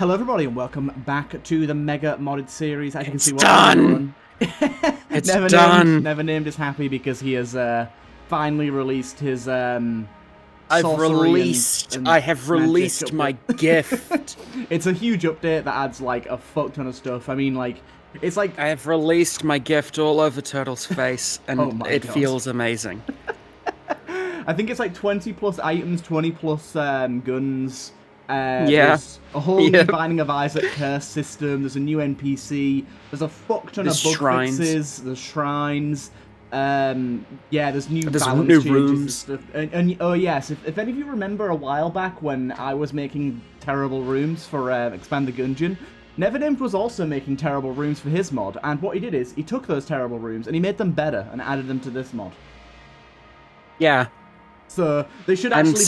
Hello everybody and welcome back to the Mega Modded series. As you can see, It's done! NEVERNAMED is happy because he has finally released his I have released my gift. It's a huge update that adds like a fuck ton of stuff. I mean, like, it's like... I have released my gift all over Turtle's face, and it feels amazing. I think it's like 20 plus items, 20 plus guns. Yeah. There's a whole new Binding of Isaac curse system. There's a new NPC. There's a fuck ton of bug fixes. There's shrines. Yeah, there's new balance new changes rooms. and stuff. And oh yes, if any of you remember a while back when I was making terrible rooms for Expand the Gungeon, NEVERNAMED was also making terrible rooms for his mod. And what he did is he took those terrible rooms and he made them better and added them to this mod. Yeah. So they should actually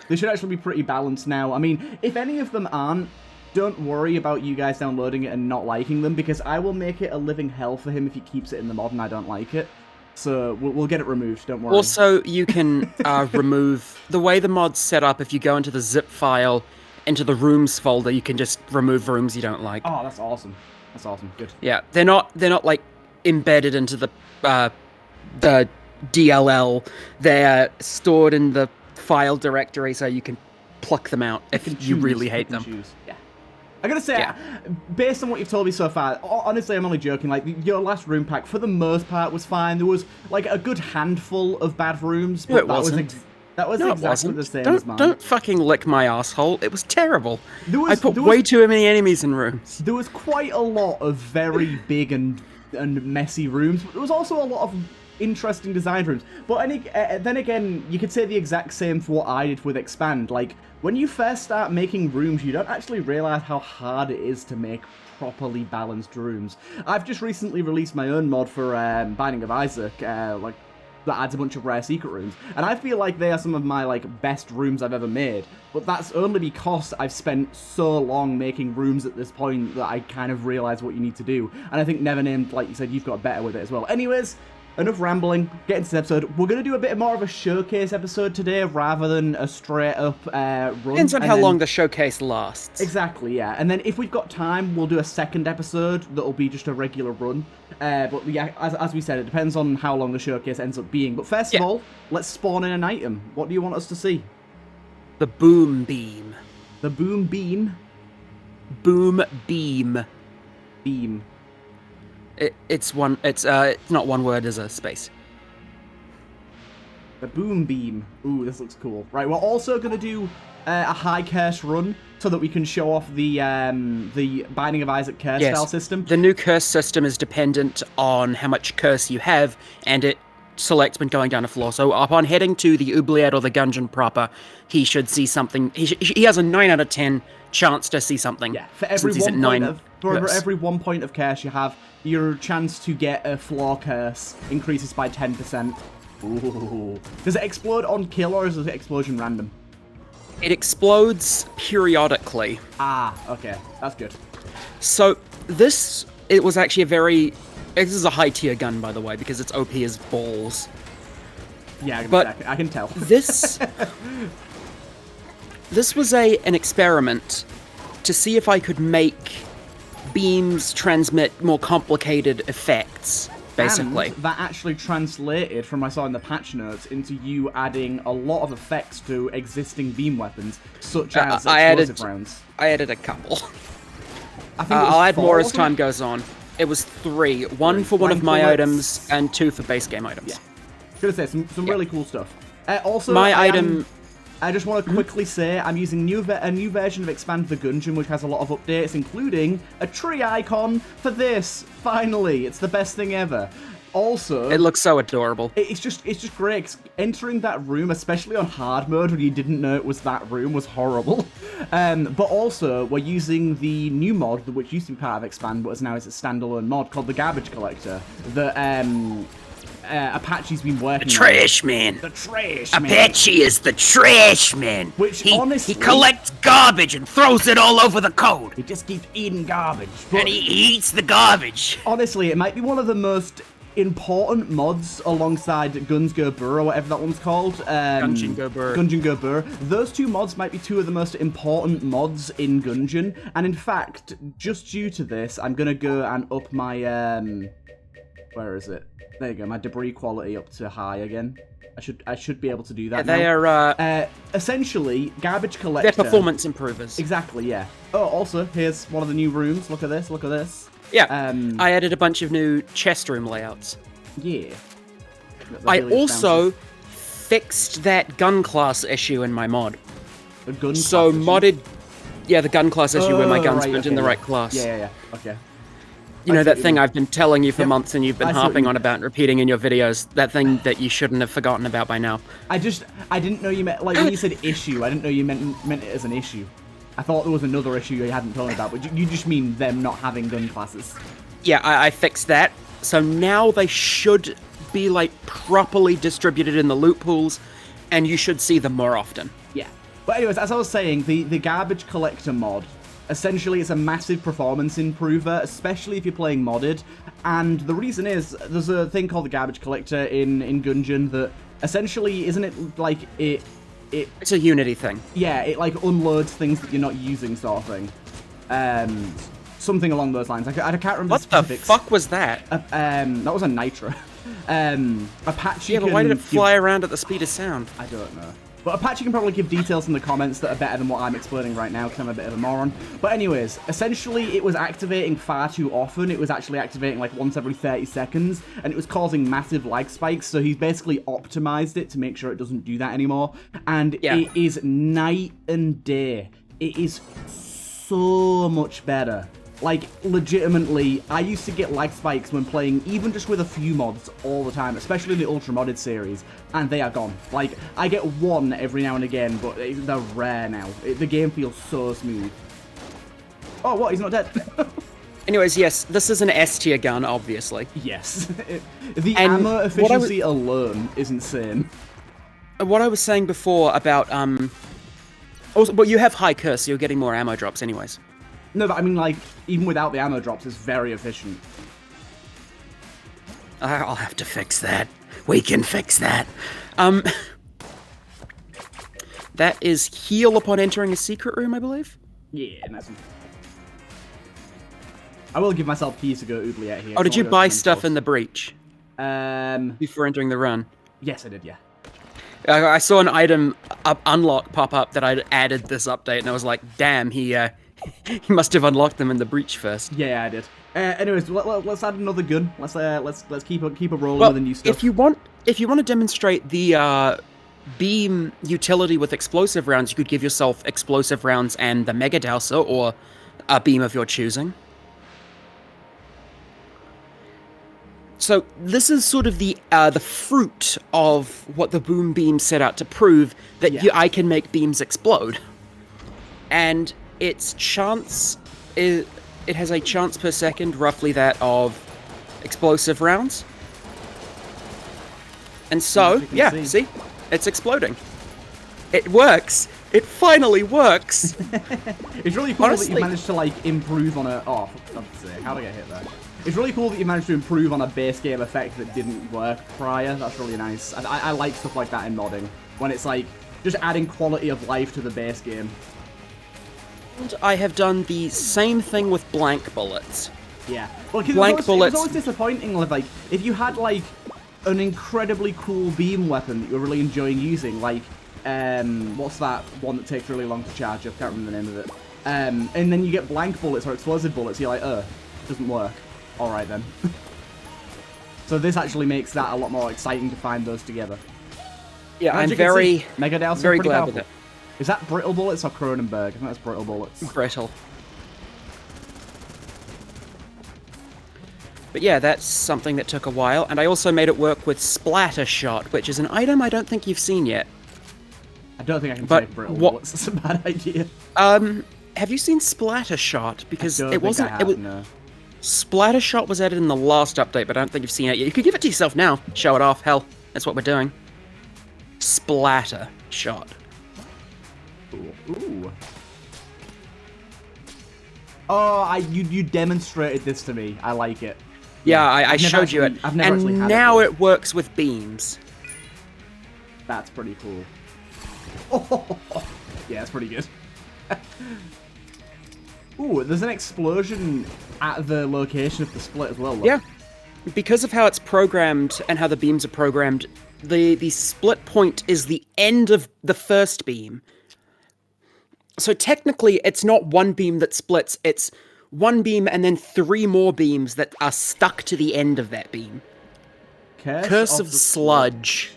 They should actually be pretty balanced now. I mean, if any of them aren't, don't worry about you guys downloading it and not liking them, because I will make it a living hell for him if he keeps it in the mod and I don't like it. So we'll get it removed, don't worry. Also, you can remove... The way the mod's set up, if you go into the zip file, into the rooms folder, you can just remove rooms you don't like. Oh, that's awesome. That's awesome. Good. Yeah, they're not like embedded into the DLL. They're stored in the file directory, so you can pluck them out if you really hate them. Yeah. I gotta say, based on what you've told me so far, honestly, I'm only joking. Like, your last room pack, for the most part, was fine. There was like a good handful of bad rooms, but that was exactly the same as mine. Don't fucking lick my asshole. It was terrible. I put way too many enemies in rooms. There was quite a lot of very big and messy rooms, but there was also a lot of interesting design rooms. But then again, you could say the exact same for what I did with Expand. Like, when you first start making rooms, you don't actually realize how hard it is to make properly balanced rooms. I've just recently released my own mod for Binding of Isaac, like, that adds a bunch of rare secret rooms, and I feel like they are some of my like best rooms I've ever made, but that's only because I've spent so long making rooms at this point that I kind of realize what you need to do, and I think NEVERNAMED, like you said, you've got better with it as well. Anyways, enough rambling, get into this episode. We're going to do a bit more of a showcase episode today rather than a straight up run. Depends on how long the showcase lasts. Exactly, yeah. And then if we've got time, we'll do a second episode that'll be just a regular run. But yeah, as we said, it depends on how long the showcase ends up being. But first of all, let's spawn in an item. What do you want us to see? The boom beam. The boom beam? Boom beam. Beam. It's not one word, there's a space. The boom beam. Ooh, this looks cool. Right, we're also going to do a high curse run so that we can show off the Binding of Isaac curse style system. The new curse system is dependent on how much curse you have, and it selects when going down a floor. So upon heading to the oubliette or the Gungeon proper, he should see something. He has a 9 out of 10 chance to see something. Yeah, for every every 1 point of curse you have, your chance to get a floor curse increases by 10%. Ooh. Does it explode on kill or is it explosion random? It explodes periodically. Ah, okay. That's good. So this was actually this is a high tier gun, by the way, because it's OP as balls. Yeah, but I can tell. This was an experiment to see if I could make beams transmit more complicated effects, basically. And that actually translated, from what I saw in the patch notes, into you adding a lot of effects to existing beam weapons, such as explosive rounds. I added a couple. I think I'll add more as time goes on. It was 3. 1 for one of my items, and 2 for base game items. Yeah. I was gonna say, some really cool stuff. Also, I just want to quickly say I'm using a new version of Expand the Gungeon, which has a lot of updates, including a tree icon for this. Finally, it's the best thing ever. Also, it looks so adorable. It's just great. 'Cause entering that room, especially on hard mode when you didn't know it was that room, was horrible. But also, we're using the new mod, which used to be part of Expand, but now is a standalone mod called the Garbage Collector. That Apache's been working on. The Trash Man. The Trash Man. Apache is the Trash Man. Which, honestly, he collects garbage and throws it all over the code. He just keeps eating garbage. And he eats the garbage. Honestly, it might be one of the most important mods alongside Guns Go Burr or whatever that one's called. Gungeon Go Burr. Gungeon Go Burr. Those two mods might be two of the most important mods in Gungeon. And in fact, just due to this, I'm going to go and up my... where is it? There you go, my debris quality up to high again. I should be able to do that now. They are... essentially, garbage collector... They're performance improvers. Exactly, yeah. Oh, also, here's one of the new rooms. Look at this, look at this. Yeah, I added a bunch of new chest room layouts. Yeah. I also fixed that gun class issue in my mod. The gun class So issue? modded... Yeah, the gun class issue where my guns right, weren't in the right class. Yeah, okay. You know, that thing I've been telling you for months and you've been I see harping what on about and repeating in your videos. That thing that you shouldn't have forgotten about by now. I didn't know you meant, like, when you said issue, I didn't know you meant it as an issue. I thought there was another issue you hadn't told me about, but you just mean them not having gun classes. Yeah, I fixed that. So now they should be, like, properly distributed in the loot pools, and you should see them more often. Yeah. But anyways, as I was saying, the garbage collector mod, essentially it's a massive performance improver, especially if you're playing modded. And the reason is, there's a thing called the garbage collector in Gungeon that essentially, isn't it like It's a Unity thing. Yeah, it like unloads things that you're not using, sort of thing. Something along those lines. I can't remember What the fuck was that? That was a nitro. Apache. Yeah, but why did it fly around at the speed of sound? I don't know. But Apache can probably give details in the comments that are better than what I'm explaining right now, because I'm a bit of a moron. But anyways, essentially it was activating far too often. It was actually activating like once every 30 seconds, and it was causing massive lag spikes, so he's basically optimized it to make sure it doesn't do that anymore. And it is night and day. It is so much better. Like, legitimately, I used to get lag spikes when playing even just with a few mods all the time, especially in the Ultra Modded series, and they are gone. Like, I get one every now and again, but they're rare now. The game feels so smooth. Oh, what? He's not dead? Anyways, yes, this is an S tier gun, obviously. Yes. The ammo efficiency alone is insane. What I was saying before about, also, well, you have high curse, so you're getting more ammo drops anyways. No, but I mean, like, even without the ammo drops, it's very efficient. I'll have to fix that. We can fix that. That is heal upon entering a secret room, I believe? Yeah, nice one. I will give myself keys to go oubliette here. Oh, did you buy stuff in the breach? Before entering the run? Yes, I did, yeah. I saw an item unlock pop up that I'd added this update, and I was like, damn, he must have unlocked them in the breach first. Yeah, I did. Anyways, let's add another gun. Let's keep a rolling with the new stuff. If you want to demonstrate the beam utility with explosive rounds, you could give yourself explosive rounds and the Mega Dowser, or a beam of your choosing. So this is sort of the fruit of what the boom beam set out to prove, that I can make beams explode, and its chance is, it has a chance per second roughly that of explosive rounds. And so, yeah, see? It's exploding. It works. It finally works. It's really cool that you managed to, like, improve on a... Oh, for God's sake, how did I get hit there? It's really cool that you managed to improve on a base game effect that didn't work prior. That's really nice. I like stuff like that in modding, when it's, like, just adding quality of life to the base game. And I have done the same thing with blank bullets. Yeah. Well, because blank bullets. It was always disappointing, like, if you had, like, an incredibly cool beam weapon that you're really enjoying using, like, what's that one that takes really long to charge? I can't remember the name of it. And then you get blank bullets or explosive bullets, you're like, it doesn't work. Alright then. So this actually makes that a lot more exciting to find those together. Yeah, I'm very glad with it. Is that brittle bullets or Cronenberg? I think that's brittle bullets. Brittle. But yeah, that's something that took a while, and I also made it work with Splatter Shot, which is an item I don't think you've seen yet. I don't think I can take brittle bullets. That's a bad idea. Have you seen Splatter Shot? Because it wasn't. No. Splatter Shot was added in the last update, but I don't think you've seen it yet. You could give it to yourself now. Show it off. Hell, that's what we're doing. Splatter Shot. Ooh. Oh, you demonstrated this to me. I like it. Yeah, Yeah, I I've never showed you it. actually- I've never actually And had it, now though. it works with beams. That's pretty cool. Oh, yeah, that's pretty good. Ooh, there's an explosion at the location of the split as well. Look. Yeah. Because of how it's programmed and how the beams are programmed, the split point is the end of the first beam. So technically, it's not one beam that splits, it's one beam and then 3 more beams that are stuck to the end of that beam. Curse of the Sludge.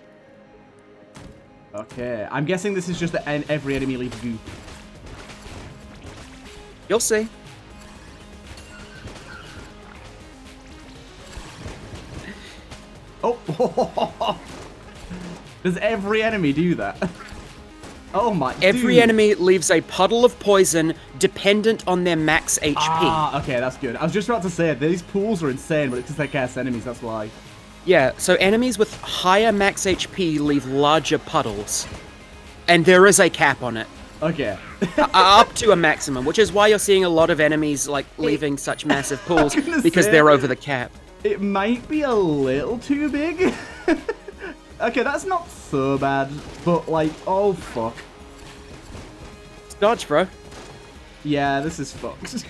Okay, I'm guessing this is just that every enemy leaves goop. You'll see. Oh! Does every enemy do that? Oh my... Every dude. enemy leaves a puddle of poison dependent on their max HP. Ah, okay, that's good. I was just about to say, these pools are insane, but it's because they're gas enemies, that's why. Yeah, so enemies with higher max HP leave larger puddles. And there is a cap on it. Okay. Up to a maximum, which is why you're seeing a lot of enemies like leaving such massive pools because they're over the cap. It might be a little too big. Okay, that's not so bad, but like, oh fuck. Dodge, bro. Yeah, this is fucked.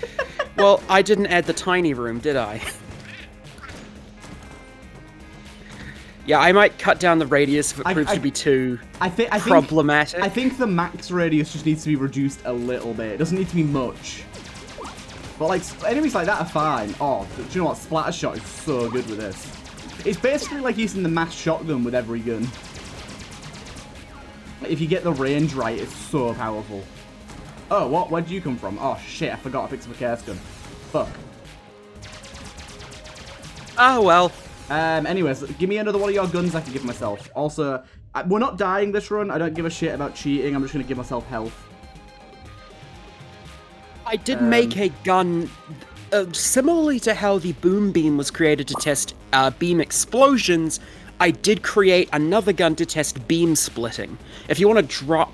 Well, I didn't add the tiny room, did I? Yeah, I might cut down the radius if it proves to be too problematic. I think the max radius just needs to be reduced a little bit. It doesn't need to be much. But like, enemies like that are fine. Oh, do you know what? Splatter Shot is so good with this. It's basically like using the mass shotgun with every gun. If you get the range right, it's so powerful. Oh, what? Where'd you come from? Oh shit, I forgot I picked up a curse gun. Fuck. Oh, well. Anyways, give me another one of your guns I can give myself. Also, we're not dying this run. I don't give a shit about cheating. I'm just going to give myself health. I did make a gun similarly to how the boom beam was created to test beam explosions. I did create another gun to test beam splitting. If you want to drop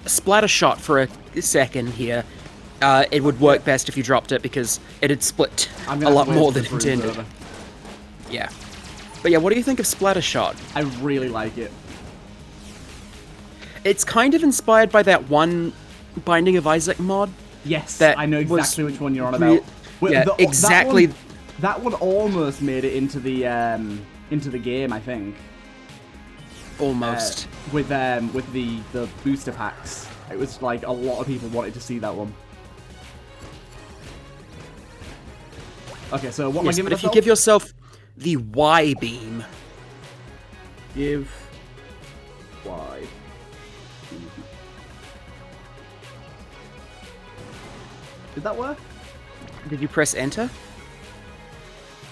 Splatter Shot for a second here, it would work best if you dropped it because it'd split a lot more than intended. Yeah. But yeah, what do you think of Splatter Shot? I really like it. It's kind of inspired by that one Binding of Isaac mod. Yes, that I know exactly which one you're on about. Yeah, exactly. That one almost made it into the game, I think. Almost. With the booster packs. It was like a lot of people wanted to see that one. Okay, so what am I giving myself? If you give yourself the Y beam. Give Y. Did that work? Did you press enter?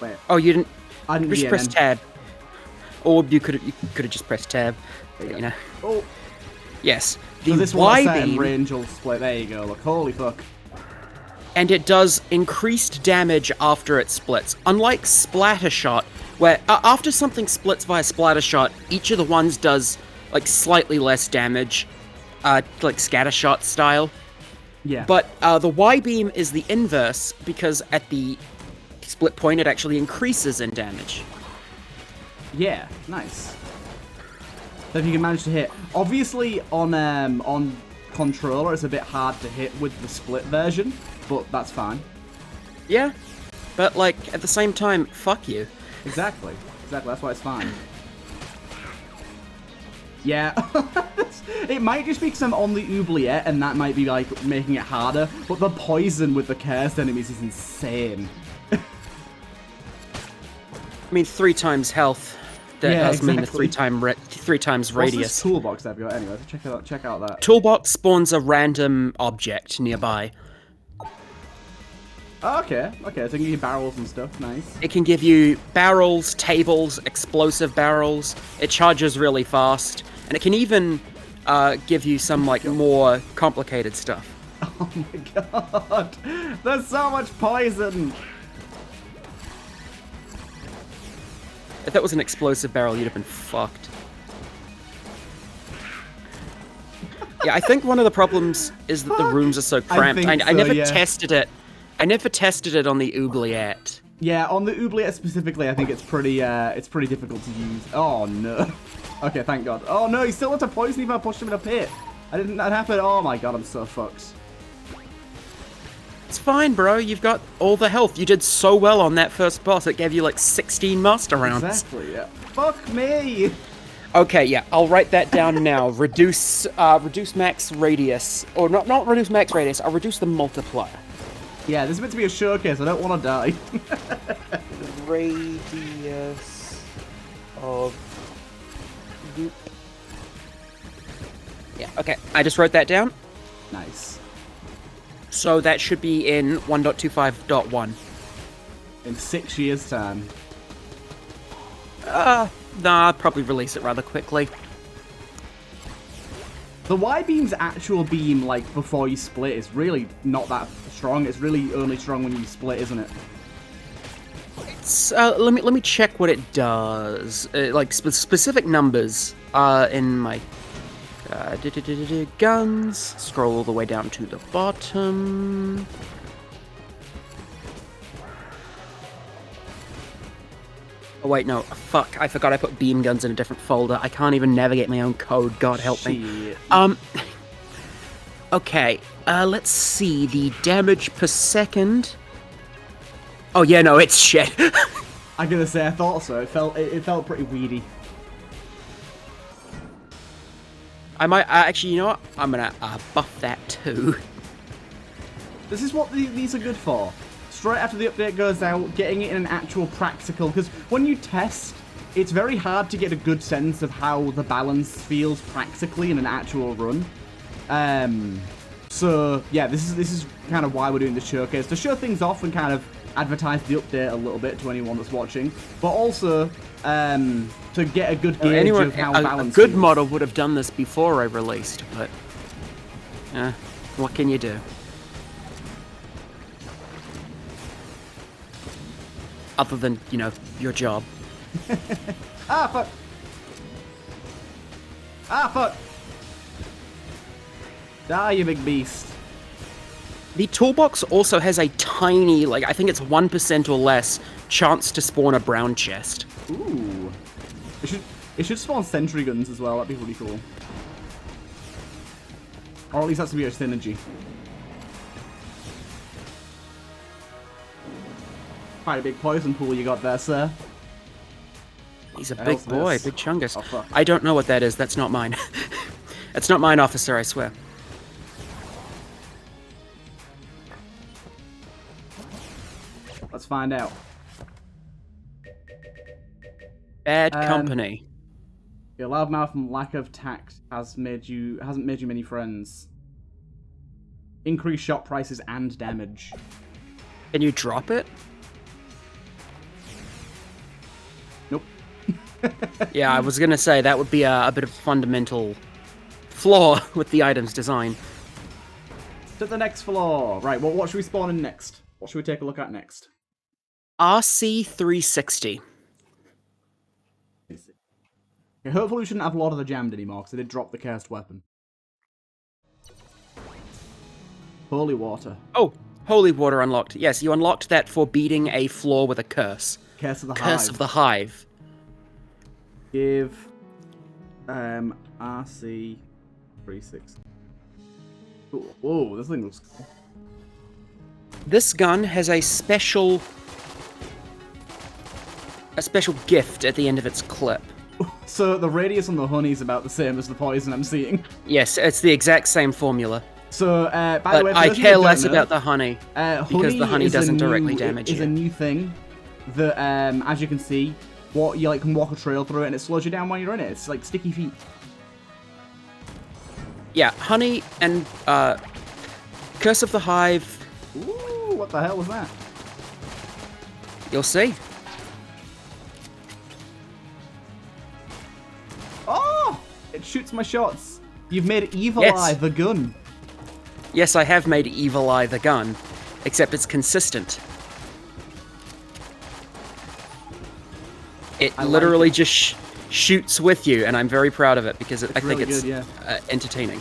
Wait. Oh, you didn't. I didn't just press tab. Or you could have just pressed tab. You know. Oh. Yes. The so this Y beam range will split. There you go. Look, holy fuck. And it does increased damage after it splits. Unlike Splatter Shot, where after something splits via Splatter Shot, each of the ones does like slightly less damage, like Scatter Shot style. Yeah. But the Y beam is the inverse because at the split point it actually increases in damage. Yeah, nice. So if you can manage to hit, obviously on controller it's a bit hard to hit with the split version, but that's fine. Yeah, but like at the same time, fuck you. Exactly. That's why it's fine. Yeah, it might just be because I'm on the oubliette and that might be like making it harder, but the poison with the cursed enemies is insane. I mean, 3 times health. That does mean a 3 times radius. What's this toolbox I've got anyway? Check out that. Toolbox spawns a random object nearby. Oh, okay, so it can give you barrels and stuff, nice. It can give you barrels, tables, explosive barrels. It charges really fast. And it can even give you some, like, more complicated stuff. Oh my god! There's so much poison! If that was an explosive barrel, you'd have been fucked. Yeah, I think one of the problems is that the rooms are so cramped. I never tested it. I never tested it on the oubliette. Yeah, on the oubliette specifically, I think it's pretty difficult to use. Oh no. Okay, thank God. Oh no, he still had to poison me if I pushed him in a pit. I didn't that happen. Oh my God, I'm so fucked. It's fine, bro. You've got all the health. You did so well on that first boss. It gave you like 16 master rounds. Exactly, yeah. Fuck me! Okay, yeah, I'll write that down now. Reduce max radius. Or not reduce max radius, I'll reduce the multiplier. Yeah, this is meant to be a showcase. I don't want to die. Radius of loop. Yeah, okay. I just wrote that down. Nice. So that should be in 1.25.1. In 6 years' time. Nah, I'll probably release it rather quickly. The Y-beam's actual beam, like, before you split is really not that strong. It's really only strong when you split, isn't it? It's, let me check what it does. Like, specific numbers in my... guns. Scroll all the way down to the bottom. Oh wait, no, fuck, I forgot I put beam guns in a different folder. I can't even navigate my own code, God help me. Okay, let's see, the damage per second. Oh yeah, no, it's shit. I'm gonna say, I thought so. It felt pretty weedy. I might, actually, you know what? I'm gonna buff that too. This is what these are good for. Straight after the update goes out, getting it in an actual practical, because when you test, it's very hard to get a good sense of how the balance feels practically in an actual run. So yeah, this is kind of why we're doing the showcase, to show things off and kind of advertise the update a little bit to anyone that's watching, but also to get a good gauge of how balance a good feels. model would have done this before I released, but what can you do? Other than, you know, your job. Ah, fuck! Ah, fuck! Die, you big beast. The Toolbox also has a tiny, like, I think it's 1% or less chance to spawn a brown chest. Ooh. It should spawn sentry guns as well, that'd be pretty cool. Or at least that's to be a synergy. Quite a big poison pool you got there, sir. He's a big boy, big chungus. Oh, fuck. I don't know what that is, that's not mine. That's not mine, officer, I swear. Let's find out. Bad company. Your loudmouth and lack of tact hasn't made you many friends. Increased shot prices and damage. Can you drop it? Nope. Yeah, I was gonna say that would be a bit of fundamental flaw with the item's design. To the next floor. Right, well, what should we spawn in next? What should we take a look at next? RC360. Okay, hopefully we shouldn't have Lord of the Jammed anymore, because I did drop the cursed weapon. Holy water. Oh, holy water unlocked. Yes, you unlocked that for beating a floor with a curse. Curse of the Hive. Curse of the Hive. Give RC 36. Whoa, this thing looks cool. This gun has a special gift at the end of its clip. So the radius on the honey is about the same as the poison I'm seeing. Yes, it's the exact same formula. So, by the way, I care less about the honey, because the honey doesn't directly damage you. It's a new thing that, as you can see, you can walk a trail through it and it slows you down when you're in it. It's like sticky feet. Yeah, honey and Curse of the Hive. Ooh, what the hell was that? You'll see. Oh! It shoots my shots. You've made Evil Eye the gun. Yes, I have made Evil Eye the gun, except it's consistent. It literally just shoots with you, and I'm very proud of it because I think it's entertaining.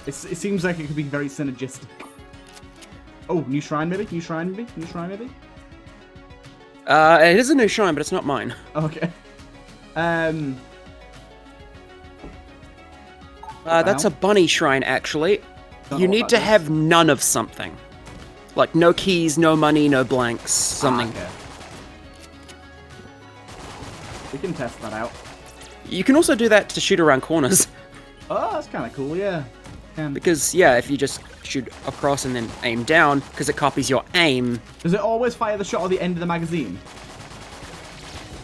It seems like it could be very synergistic. Oh, new shrine maybe? New shrine maybe? New shrine maybe? It is a new shrine, but it's not mine. Okay. That's a bunny shrine, actually. Don't You know what need that to is. have none of something. Like, no keys, no money, no blanks, something. Okay. We can test that out. You can also do that to shoot around corners. Oh, that's kind of cool, yeah. Because, yeah, if you just shoot across and then aim down, because it copies your aim. Does it always fire the shot at the end of the magazine?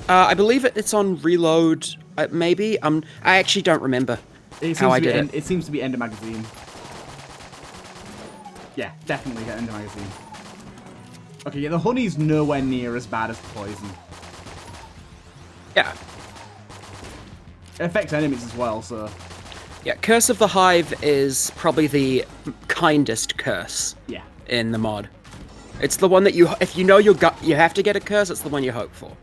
I believe it's on reload, maybe. I actually don't remember how I did it. It seems to be end of magazine. Yeah, definitely get end of magazine. Okay, yeah, the honey's nowhere near as bad as the poison. Yeah. It affects enemies as well, so... Yeah, Curse of the Hive is probably the kindest curse Yeah. in the mod. It's the one that if you know you have to get a curse, it's the one you hope for.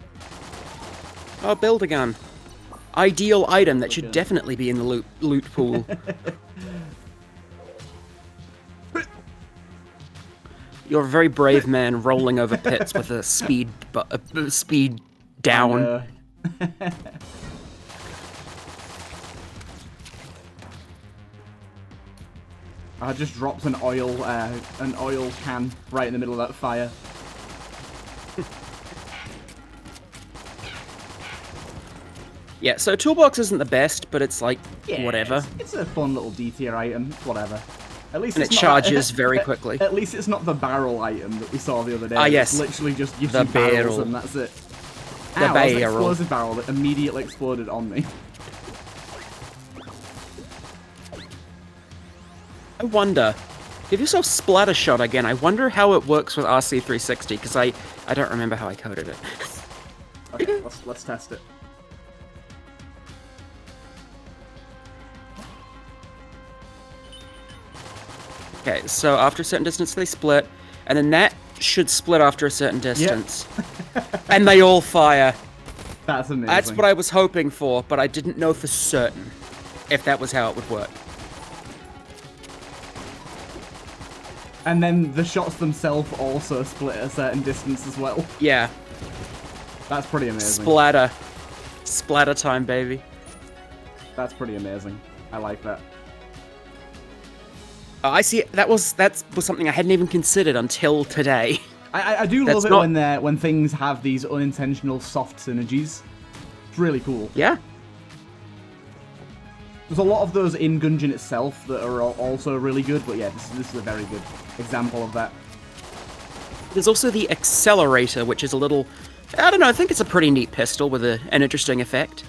Oh, build a gun. Ideal item that should definitely be in the loot pool. You're a very brave man rolling over pits with a speed down. I just dropped an oil can right in the middle of that fire. Yeah, so Toolbox isn't the best, but it's like, Yeah, whatever. It's a fun little D tier item, whatever. At least And it's it not, charges very quickly. At least it's not the barrel item that we saw the other day. Ah, yes. It's literally just gives The you barrels barrel. and that's it. The Ow, that was an barrel. explosive barrel that immediately exploded on me. I wonder, if you saw Splatter Shot again, I wonder how it works with RC360, because I don't remember how I coded it. Okay, let's test it. Okay, so after a certain distance they split, and then that should split after a certain distance. And they all fire. That's amazing. That's what I was hoping for, but I didn't know for certain if that was how it would work. And then the shots themselves also split at a certain distance as well. Yeah. That's pretty amazing. Splatter. Splatter time, baby. That's pretty amazing. I like that. I see. That was something I hadn't even considered until today. I do That's love it not- when things have these unintentional soft synergies. It's really cool. Yeah. There's a lot of those in Gungeon itself that are also really good, but yeah, this is a very good example of that. There's also the Accelerator, which is a little... I don't know, I think it's a pretty neat pistol with an interesting effect.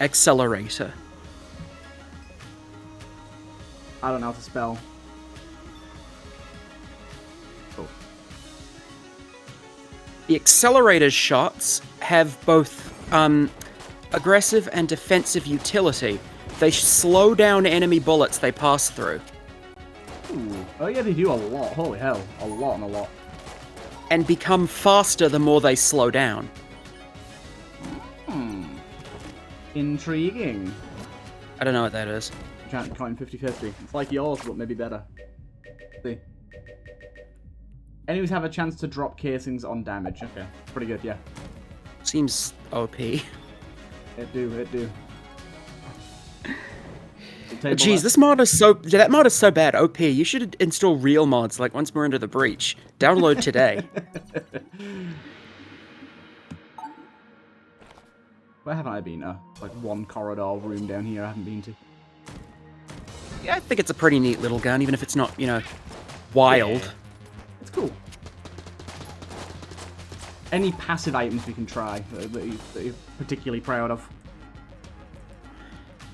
Accelerator. I don't know how to spell. Oh. The Accelerator's shots have both aggressive and defensive utility. They slow down enemy bullets they pass through. Ooh. Oh yeah, they do a lot. Holy hell. A lot and a lot. And become faster the more they slow down. Intriguing. I don't know what that is. Giant coin 50-50. It's like yours, but maybe better. See. Enemies have a chance to drop casings on damage. Okay. Pretty good, yeah. Seems OP. It do. Jeez, that mod is so bad. OP. You should install real mods, like Once More Into the Breach. Download today. Where haven't I been? Like one corridor room down here I haven't been to. Yeah, I think it's a pretty neat little gun, even if it's not, wild. Yeah. It's cool. Any passive items we can try that you're particularly proud of?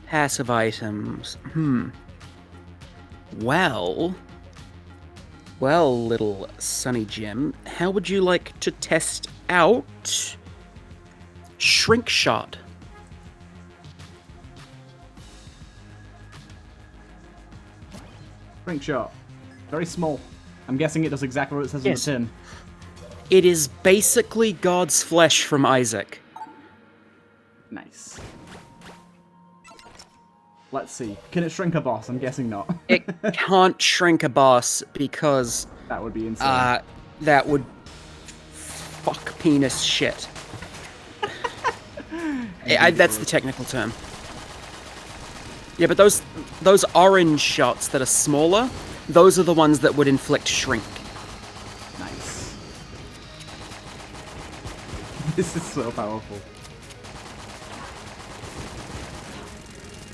Passive items. Well, little Sunny Jim, how would you like to test out Shrink Shot? Shrink shot. Very small. I'm guessing it does exactly what it says Yes. on the tin. It is basically God's flesh from Isaac. Nice. Let's see. Can it shrink a boss? I'm guessing not. It can't shrink a boss because That would be insane. That would fuck penis shit. That's the technical term. Yeah, but those orange shots that are smaller, those are the ones that would inflict shrink. Nice. This is so powerful.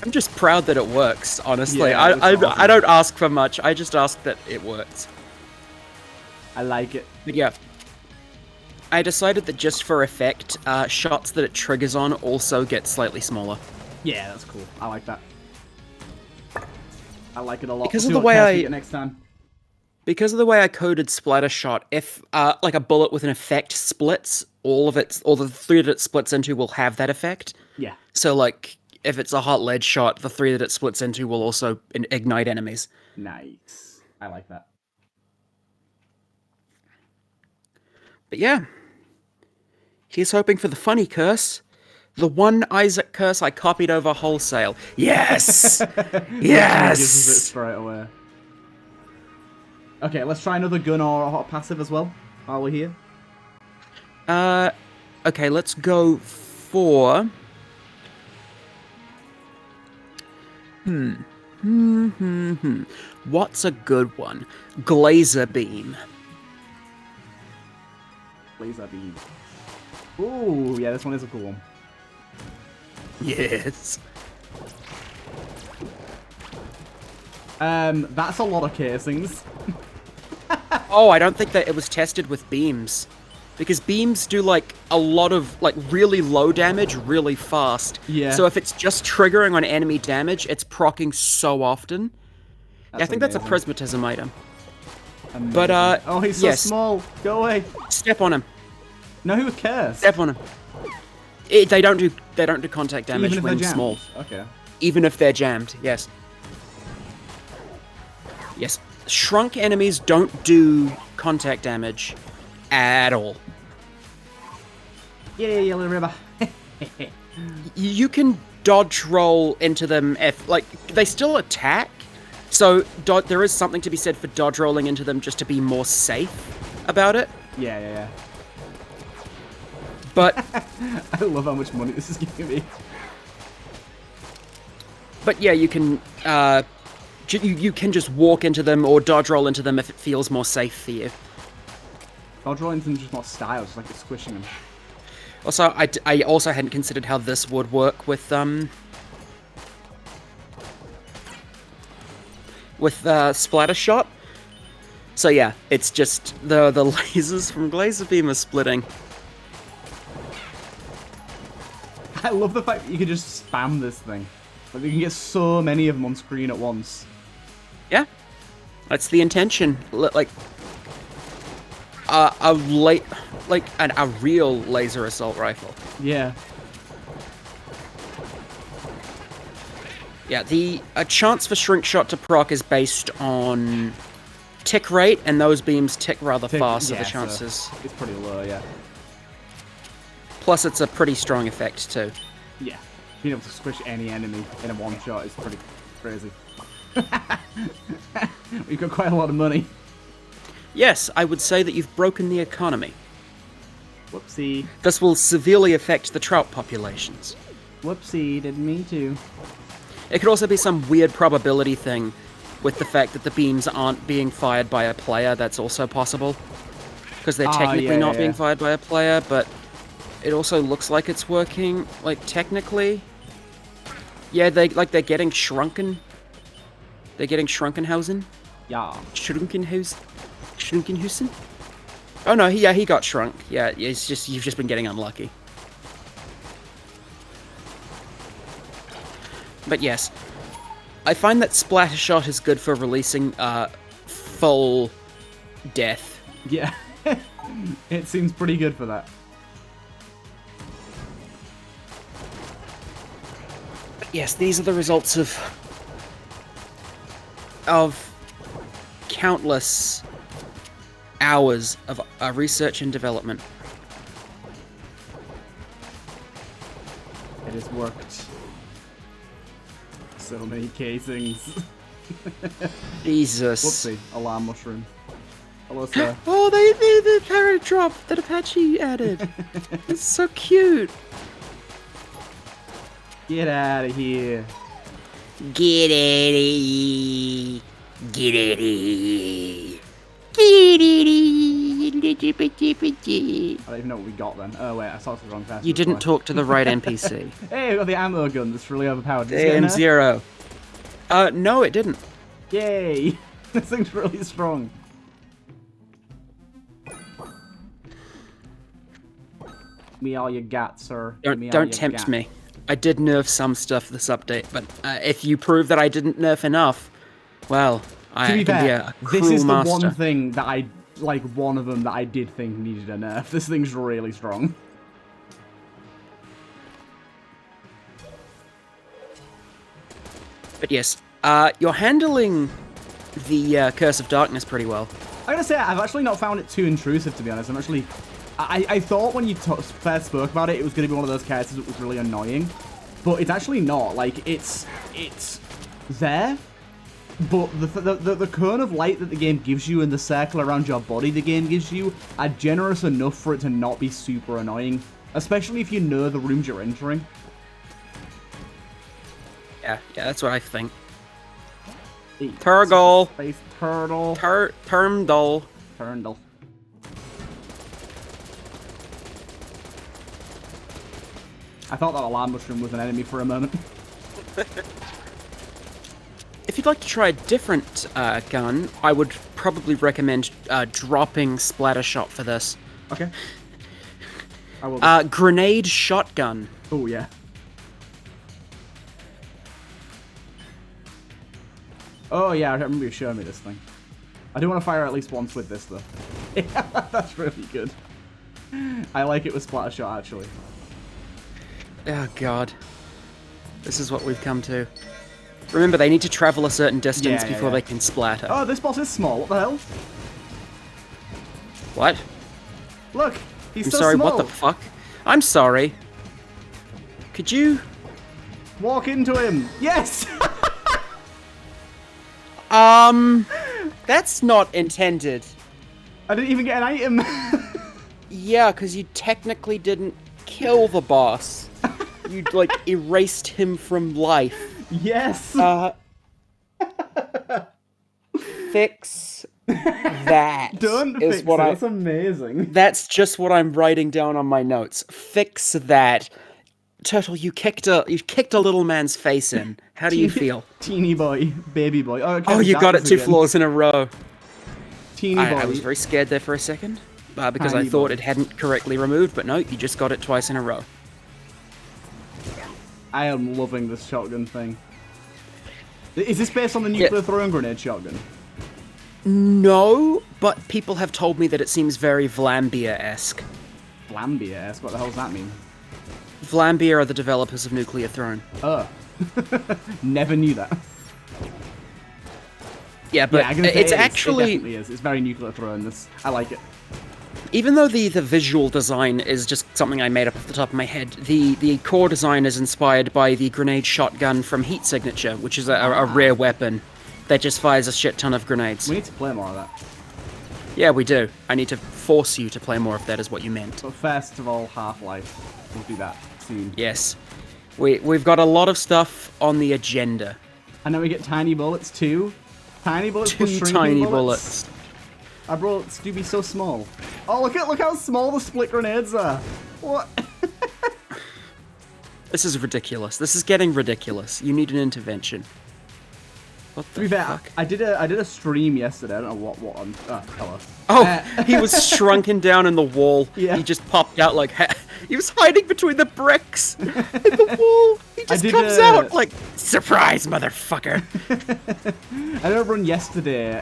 I'm just proud that it works, honestly. Yeah, awesome. I don't ask for much, I just ask that it works. I like it. But yeah. I decided that just for effect, shots that it triggers on also get slightly smaller. Yeah, that's cool. I like that. I like it a lot. Because of the way next time. Because of the way I coded Splatter Shot, if like a bullet with an effect splits, all the three that it splits into will have that effect. Yeah. So like, if it's a hot lead shot, the three that it splits into will also ignite enemies. Nice. I like that. But yeah. He's hoping for the funny curse. The one Isaac curse I copied over wholesale. Yes! Yes! Gives us it straight away. Okay, let's try another gun or a hot passive as well, while we're here. Okay, let's go for... What's a good one? Glazer Beam. Laser beam. Ooh, yeah, this one is a cool one. Yes. That's a lot of casings. Oh, I don't think that it was tested with beams. Because beams do, like, a lot of, like, really low damage really fast. Yeah. So if it's just triggering on enemy damage, it's proccing so often. Yeah, I think that's a prismatism item. Amazing. But, oh, he's so small. Go away. Step on him. No, who cares? Step on him. They don't do contact damage Even if when they're jammed. small. Okay. Even if they're jammed, yes. Yes. Shrunk enemies don't do contact damage at all. Yeah, yellow river. You can dodge roll into them if, like, they still attack. So there is something to be said for dodge rolling into them just to be more safe about it. Yeah. But I love how much money this is giving me. But yeah, you can you can just walk into them or dodge roll into them if it feels more safe for you. Dodge rolling into them just more style, just like it's squishing them. Also, I also hadn't considered how this would work with Splatter Shot. So yeah, it's just the lasers from Glazer Beam are splitting. I love the fact that you can just spam this thing. Like, you can get so many of them on screen at once. Yeah, that's the intention. Like a real laser assault rifle. Yeah. Yeah, a chance for Shrink Shot to proc is based on tick rate, and those beams tick rather fast, so the chances... So it's pretty low, yeah. Plus, it's a pretty strong effect, too. Yeah. Being able to squish any enemy in a one-shot is pretty crazy. We've got quite a lot of money. Yes, I would say that you've broken the economy. Whoopsie. This will severely affect the trout populations. Whoopsie, didn't mean to. It could also be some weird probability thing with the fact that the beams aren't being fired by a player. That's also possible. Because they're technically not being fired by a player, but it also looks like it's working, like, technically. Yeah, they're getting shrunken. They're getting Shrunkenhausen. Yeah. Shrunkenhausen? Oh no, he got shrunk. Yeah, you've just been getting unlucky. But yes, I find that Splatter Shot is good for releasing full death. Yeah. It seems pretty good for that. But yes, these are the results of countless hours of research and development. It has worked. So many casings. Jesus. Whoopsie, alarm mushroom. Hello, sir. Oh, the parrot drop that Apache added. It's so cute. Get out of here. Get it. Get it. Get it. I don't even know what we got then. Oh, wait, I talked to the wrong person. You didn't talk to the right NPC. Hey, we got the ammo gun that's really overpowered. Did it get nerfed? M0. No, it didn't. Yay! This thing's really strong. Me all you got, sir. Don't tempt me. I did nerf some stuff this update, but if you prove that I didn't nerf enough, well, to be fair, this is the master. one thing that I, like, one of them that I did think needed a nerf. This thing's really strong. But yes, you're handling the Curse of Darkness pretty well. I gotta say, I've actually not found it too intrusive, to be honest. I'm actually... I thought when you first spoke about it, it was going to be one of those characters that was really annoying. But it's actually not. Like, it's there. But the cone of light that the game gives you and the circle around your body the game gives you are generous enough for it to not be super annoying. Especially if you know the rooms you're entering. Yeah, that's what I think. Turtle. Turgle. Space turtle. Termdol. Turndle. I thought that alarm mushroom was an enemy for a moment. If you'd like to try a different gun, I would probably recommend dropping Splatter Shot for this. Okay. I will. Grenade Shotgun. Oh, yeah. Oh, yeah, I remember you showing me this thing. I do want to fire at least once with this, though. Yeah, that's really good. I like it with Splatter Shot, actually. Oh, God. This is what we've come to. Remember, they need to travel a certain distance before they can splatter. Oh, this boss is small. What the hell? What? Look, he's I'm so sorry, small. what the fuck? I'm sorry. Could you... Walk into him. Yes! That's not intended. I didn't even get an item. Yeah, because you technically didn't kill the boss. You, like, erased him from life. Yes! Fix that. Don't is fix what it. I, That's amazing. That's just what I'm writing down on my notes. Fix that. Turtle, you kicked a little man's face in. How do you feel? Teeny boy, baby boy. Oh, you got it 2 floors in a row. Teeny boy. I was very scared there for a second, because Tiny I thought boy. it hadn't correctly removed, but no, you just got it twice in a row. I am loving this shotgun thing. Is this based on the nuclear throwing grenade shotgun? No, but people have told me that it seems very Vlambeer-esque. Vlambeer-esque? What the hell does that mean? Vlambeer are the developers of Nuclear Throne. Oh. Never knew that. Yeah, but it's actually... It definitely is. It's very nuclear throne. I like it. Even though the visual design is just something I made up off the top of my head, the core design is inspired by the grenade shotgun from Heat Signature, which is a rare weapon that just fires a shit ton of grenades. We need to play more of that. Yeah, we do. I need to force you to play more of that, is what you meant. But first of all, Half-Life. We'll do that soon. Yes. We've got a lot of stuff on the agenda. And then we get tiny bullets too. Tiny bullets 2 plus shrinking tiny bullets. Our bullets do be so small. Oh, look how small the split grenades are. What? This is ridiculous. This is getting ridiculous. You need an intervention. What the To be fair, fuck? I did a stream yesterday. I don't know what on. Hello. Oh, he was shrunken down in the wall. Yeah. He just popped out like... He was hiding between the bricks in the wall. He just comes out like, surprise, motherfucker. I did a run yesterday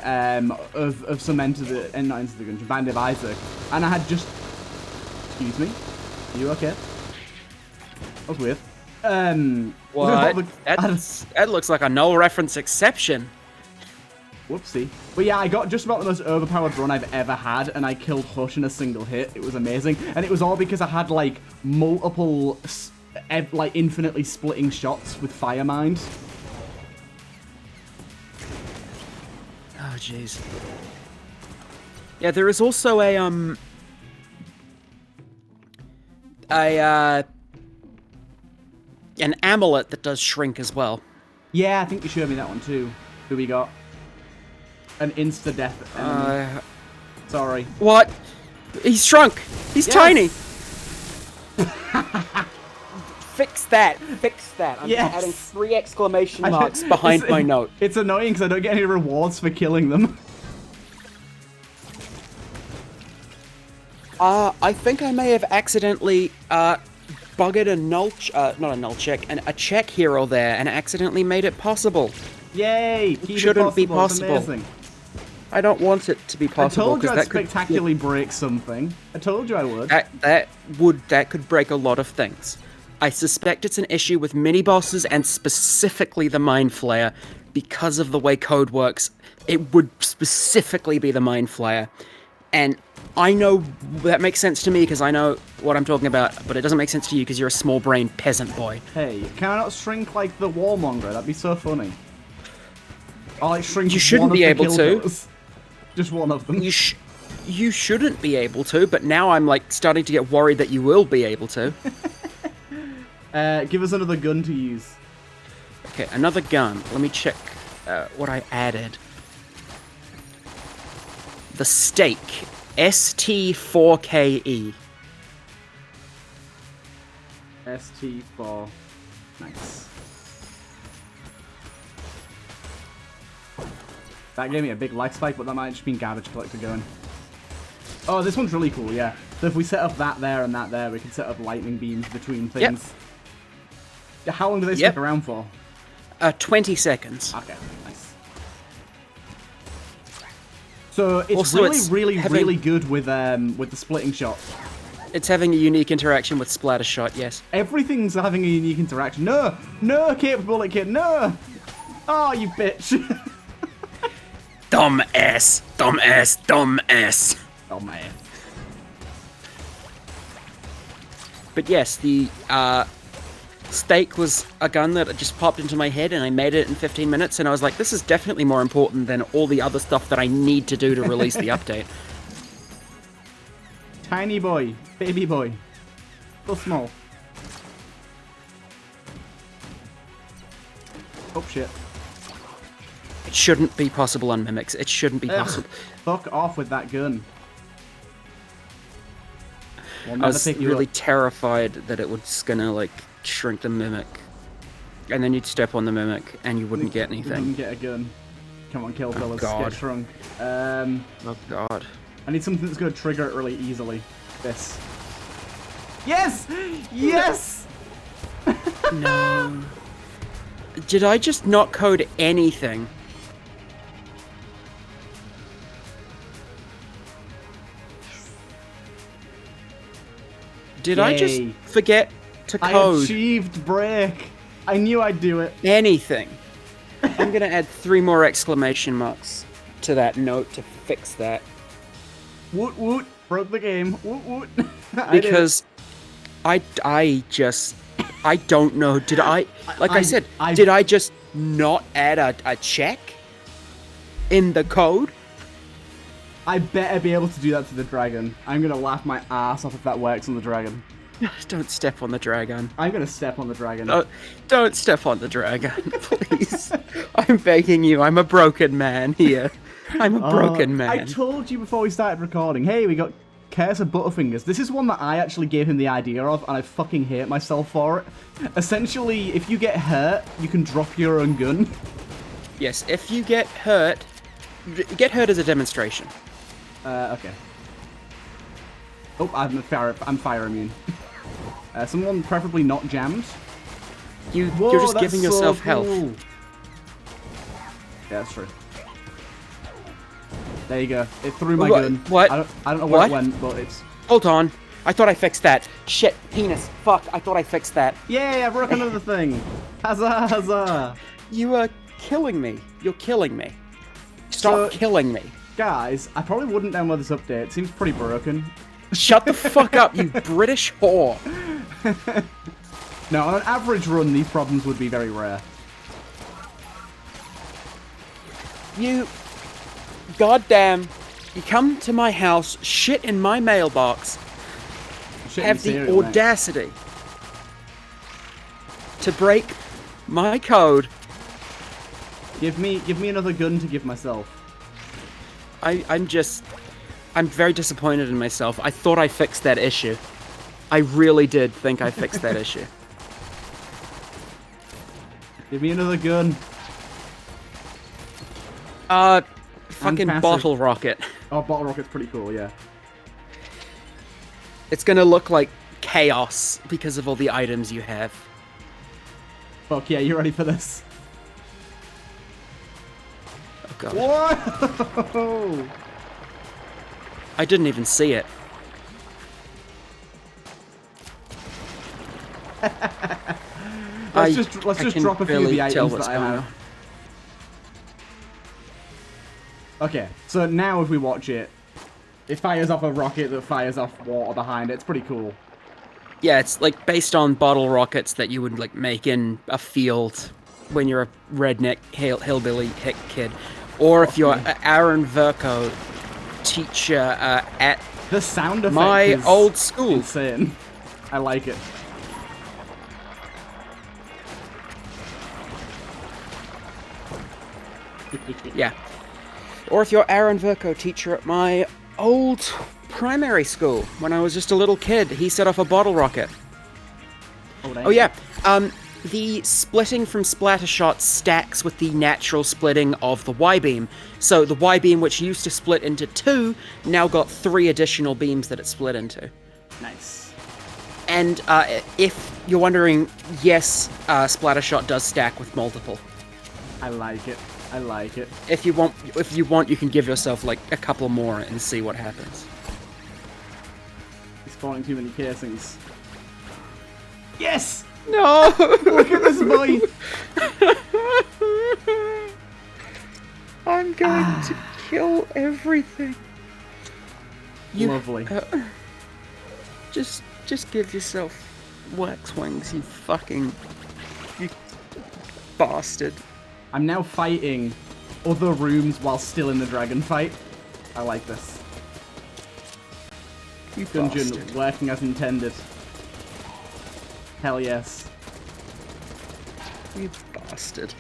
of some not Enter the Gungeon, Band of Isaac, and I had just... Excuse me? Are you okay? That was weird. What? That looks like a null reference exception. Whoopsie. But yeah, I got just about the most overpowered run I've ever had, and I killed Hush in a single hit. It was amazing. And it was all because I had, like, multiple, like, infinitely splitting shots with Fire Mind. Oh, jeez. Yeah, there is also an amulet that does shrink as well. Yeah, I think you showed me that one too. Who we got? An insta-death enemy. Sorry. What? He's shrunk! He's tiny! Fix that! Fix that! I'm adding 3 exclamation marks behind my note. It's annoying because I don't get any rewards for killing them. I think I may have accidentally buggered a not a null check, a check here or there, and accidentally made it possible. Yay! It shouldn't be possible. I don't want it to be possible. I told you I'd that spectacularly break something. I told you I would. That could break a lot of things. I suspect it's an issue with mini bosses and specifically the Mind Flayer. Because of the way code works, it would specifically be the Mind Flayer. And I know that makes sense to me because I know what I'm talking about, but it doesn't make sense to you because you're a small-brained peasant boy. Hey, can I not shrink like the Warmonger? That'd be so funny. I'll like shrink. You shouldn't be able to. Just one of them. You shouldn't be able to, but now I'm like starting to get worried that you will be able to. Give us another gun to use. Okay, another gun. Let me check what I added. The stake. ST4KE. ST4. Nice. That gave me a big life spike, but that might have just been garbage collector going. Oh, this one's really cool, yeah. So if we set up that there and that there, we can set up lightning beams between things. Yep. How long do they stick around for? 20 seconds. Okay, nice. So it's also, really good with the splitting shot. It's having a unique interaction with splatter shot, yes. Everything's having a unique interaction. No! No, Cape Bullet Kid, no! Oh, you bitch. Dumb ass. Dumb ass. Dumb ass. Oh, man. But yes, the stake was a gun that just popped into my head and I made it in 15 minutes and I was like, this is definitely more important than all the other stuff that I need to do to release the update. Tiny boy. Baby boy. So small. Oh, shit. It shouldn't be possible on Mimics. It shouldn't be possible. Fuck off with that gun. I was really terrified that it was gonna, like, shrink the Mimic. And then you'd step on the Mimic and you wouldn't get anything. You wouldn't get a gun. Come on, kill fellas. God. Get shrunk. Oh, God. I need something that's going to trigger it really easily. This. Yes! Yes! No. Did I just not code anything? Did I just forget to code? I achieved break. I knew I'd do it. Anything. I'm gonna add 3 more exclamation marks to that note to fix that. Woot woot. Broke the game. Woot woot. Because I don't know. Did I did I just not add a check in the code? I better be able to do that to the dragon. I'm gonna laugh my ass off if that works on the dragon. Don't step on the dragon. I'm gonna step on the dragon. Don't step on the dragon, please. I'm begging you. I'm a broken man here. I'm a broken man. I told you before we started recording, hey, we got Curse of Butterfingers. This is one that I actually gave him the idea of, and I fucking hate myself for it. Essentially, if you get hurt, you can drop your own gun. Yes, if you get hurt as a demonstration. Okay. Oh, I'm fire immune. Someone preferably not jammed. You're just giving yourself health. Cool. Yeah, that's true. There you go. It threw my gun. What? I don't know where it went, but it's... Hold on. I thought I fixed that. Shit, penis. Fuck, I thought I fixed that. Yay, I broke another thing. Huzzah, huzzah. You are killing me. You're killing me. Stop killing me. Guys, I probably wouldn't download this update. It seems pretty broken. Shut the fuck up, you British whore. No, on an average run, these problems would be very rare. You... Goddamn... You come to my house, shit in my mailbox, Shit have in the cereal, mate. audacity to break my code. Give me another gun to give myself. I'm very disappointed in myself. I thought I fixed that issue. I really did think I fixed that issue. Give me another gun. Fucking passive. bottle rocket. Oh, bottle rocket's pretty cool, yeah. It's gonna look like chaos because of all the items you have. Fuck yeah, you ready for this? Oh god. Whoa! I didn't even see it. Let's just can drop a few of barely the tell items what's that I going have. Okay, so now if we watch it, it fires off a rocket that fires off water behind it. It's pretty cool. Yeah, it's like based on bottle rockets that you would like make in a field when you're a redneck hillbilly hick kid, or if you're Aaron Verco teacher at The sound effect my is old school. insane. I like it. Yeah. Or if you're Aaron Verco teacher at my old primary school when I was just a little kid, he set off a bottle rocket. Oh yeah. The splitting from Splattershot stacks with the natural splitting of the Y-beam. So the Y-beam, which used to split into 2, now got 3 additional beams that it split into. Nice. And if you're wondering, yes, Splattershot does stack with multiple. I like it. I like it. If you want, you can give yourself like a couple more and see what happens. He's spawning too many casings. Yes! No! Look at this boy! I'm going to kill everything. Lovely. Just give yourself wax wings, you bastard. I'm now fighting other rooms while still in the dragon fight. I like this. You Gungeon bastard. working as intended. Hell yes. You bastard.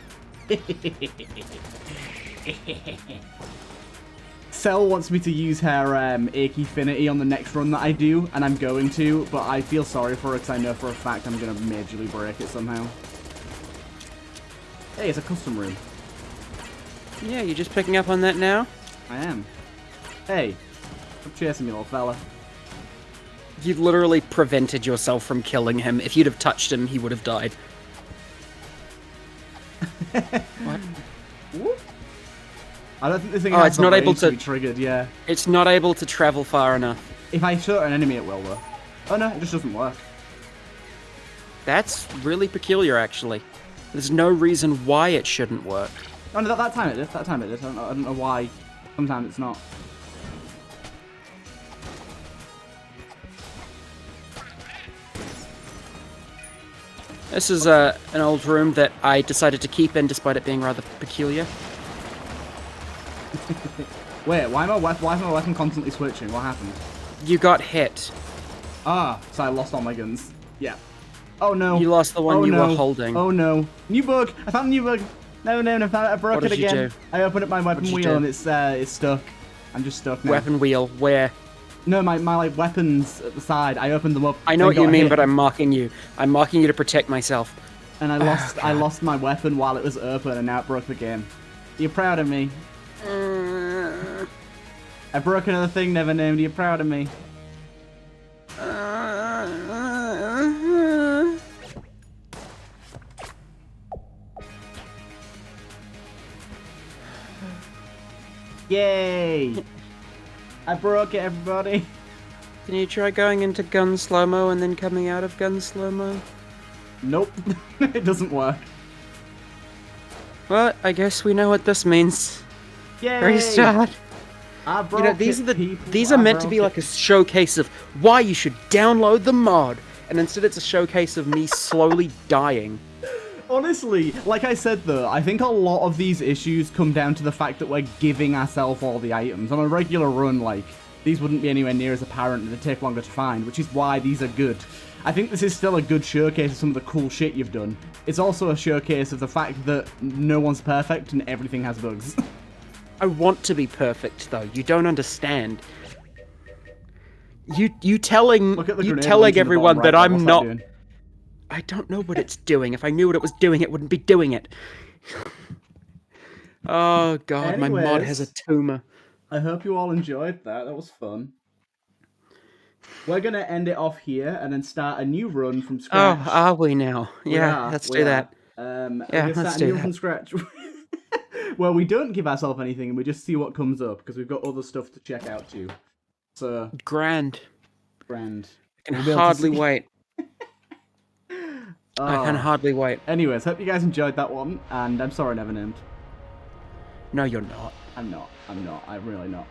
Cell wants me to use her Achyfinity on the next run that I do, and I'm going to, but I feel sorry for her because I know for a fact I'm going to majorly break it somehow. Hey, it's a custom room. Yeah, you're just picking up on that now? I am. Hey, stop chasing me, little fella. You've literally prevented yourself from killing him. If you'd have touched him, he would have died. What? Whoop. I don't think this thing Oh, has it's the not able range to- be triggered, yeah. It's not able to travel far enough. If I shoot an enemy, it will, though. Oh no, it just doesn't work. That's really peculiar, actually. There's no reason why it shouldn't work. Oh no, that time it did. That time it did. I don't know why. Sometimes it's not. This is an old room that I decided to keep in despite it being rather peculiar. Wait, why is my weapon constantly switching? What happened? You got hit. Ah, so I lost all my guns. Yeah. Oh no. You lost the one oh, you no. were holding. Oh no. New bug! I found a new bug! No, I broke What it did you again. do? I opened up my weapon What'd you wheel do? and it's stuck. I'm just stuck now. Weapon wheel, where? No, my like weapons at the side. I opened them up. I know and what you got mean, hit, but I'm mocking you. I'm mocking you to protect myself. And I lost my weapon while it was open, and now it broke the game. Are you proud of me? I broke another thing never named. Are you proud of me? Yay! I broke it, everybody. Can you try going into gun slow-mo and then coming out of gun slow-mo? Nope, it doesn't work. Well, I guess we know what this means. Yay! Restart. I broke You know, these it, are people. these are I meant to broke be it. like a showcase of why you should download the mod, and instead it's a showcase of me slowly dying. Honestly, like I said though, I think a lot of these issues come down to the fact that we're giving ourselves all the items. On a regular run, like, these wouldn't be anywhere near as apparent and they'd take longer to find, which is why these are good. I think this is still a good showcase of some of the cool shit you've done. It's also a showcase of the fact that no one's perfect and everything has bugs. I want to be perfect, though. You don't understand. You telling everyone right that there. I'm What's not. that doing? I don't know what it's doing. If I knew what it was doing, it wouldn't be doing it. Oh god, my mod has a tumor. I hope you all enjoyed that. That was fun. We're gonna end it off here and then start a new run from scratch. Oh, are we now? Yeah, let's do that. Yeah, let's do that. From scratch. Well, we don't give ourselves anything and we just see what comes up because we've got other stuff to check out too. So grand. I can hardly wait. I can hardly wait. Anyways, hope you guys enjoyed that one, and I'm sorry, Never Named. No, you're not. I'm not. I'm really not.